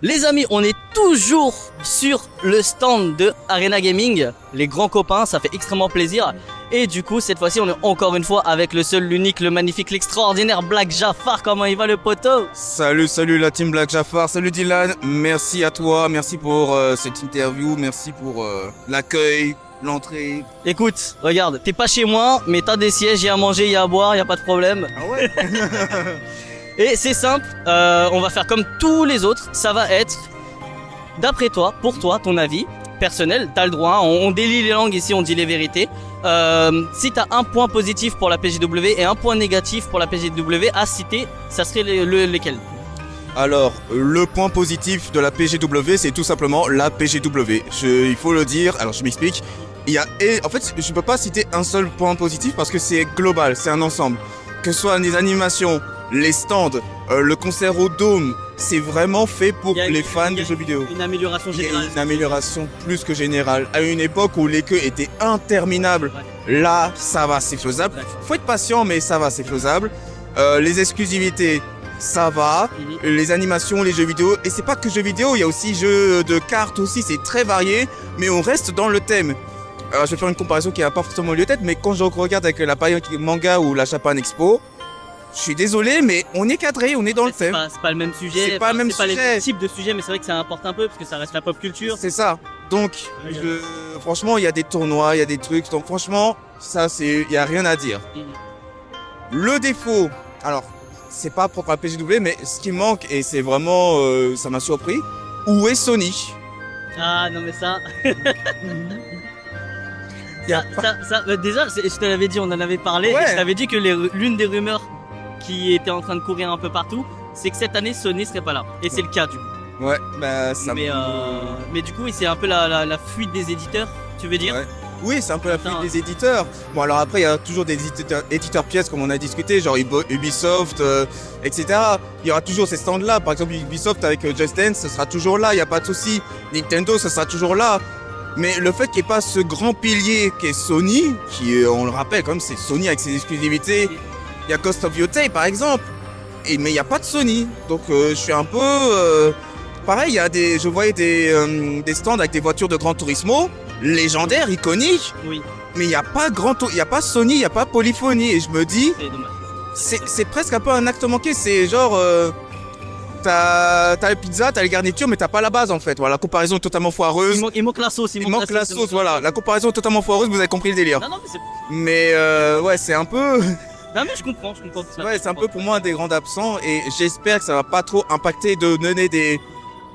Les amis, on est toujours sur le stand de Arena Gaming, les grands copains, ça fait extrêmement plaisir. Et du coup, cette fois-ci, on est encore une fois avec le seul, l'unique, le magnifique, l'extraordinaire Black Jafar. Comment il va le poteau? Salut la team Black Jafar, salut Dylan, merci à toi, merci pour cette interview, merci pour l'accueil, l'entrée. Écoute, regarde, t'es pas chez moi, mais t'as des sièges, il y a à manger, il y a à boire, il y a pas de problème. Ah ouais. Et c'est simple, on va faire comme tous les autres, ça va être, d'après toi, pour toi, ton avis personnel, t'as le droit, hein, on délie les langues ici, on dit les vérités. Si t'as un point positif pour la PGW et un point négatif pour la PGW à citer, ça serait lesquels? Alors, le point positif de la PGW, c'est tout simplement la PGW. Il faut le dire, alors je m'explique. En fait, je peux pas citer un seul point positif parce que c'est global, c'est un ensemble. Que ce soit les animations, les stands, le concert au Dôme, c'est vraiment fait pour les fans de jeux vidéo. Une amélioration générale. Une amélioration plus que générale. À une époque où les queues étaient interminables, là, ça va, c'est faisable. Faut être patient, mais ça va, c'est faisable. Les exclusivités, ça va. Les animations, les jeux vidéo. Et c'est pas que jeux vidéo, il y a aussi jeux de cartes aussi, c'est très varié, mais on reste dans le thème. Alors, je vais faire une comparaison qui n'a pas forcément lieu d'être, mais quand je regarde avec la période manga ou la Japan Expo, je suis désolé, mais on est cadré, on est dans le thème. C'est pas le même sujet. C'est pas le même sujet. C'est pas les types de sujets, mais c'est vrai que ça importe un peu parce que ça reste la pop culture. C'est ça. Donc, franchement, il y a des tournois, il y a des trucs. Donc, franchement, ça, il y a rien à dire. Le défaut, alors, c'est pas propre à PGW, mais ce qui manque, et c'est vraiment, ça m'a surpris, où est Sony? Ah non mais ça... déjà, je te l'avais dit, on en avait parlé, et je t'avais dit que l'une des rumeurs qui était en train de courir un peu partout, c'est que cette année Sony serait pas là. Et c'est le cas du coup. Ouais, bah ça. Mais du coup, c'est un peu la fuite des éditeurs, tu veux dire? Ouais. Oui, c'est un peu la fuite des éditeurs. Bon, alors après, il y a toujours des éditeurs pièces comme on a discuté, genre Ubisoft, etc. Il y aura toujours ces stands-là. Par exemple, Ubisoft avec Just Dance, ce sera toujours là, il n'y a pas de souci. Nintendo, ce sera toujours là. Mais le fait qu'il n'y ait pas ce grand pilier qui est Sony, qui, on le rappelle, comme c'est Sony avec ses exclusivités. Il y a Ghost of Yotei par exemple, mais il n'y a pas de Sony. Donc je suis un peu... pareil, je voyais des stands avec des voitures de Gran Turismo, légendaires, iconiques. Oui. Mais il n'y a pas Sony, il n'y a pas Polyphony. Et je me dis, c'est presque un peu un acte manqué. C'est genre, t'as la pizza, t'as les garnitures, mais t'as pas la base en fait. Voilà, la comparaison est totalement foireuse. Il manque la sauce. Il manque la sauce, voilà. La comparaison est totalement foireuse, vous avez compris le délire. Non, mais ouais, c'est un peu... Non mais je comprends. Ouais, c'est un peu pour moi un des grands absents et j'espère que ça va pas trop impacter de donner des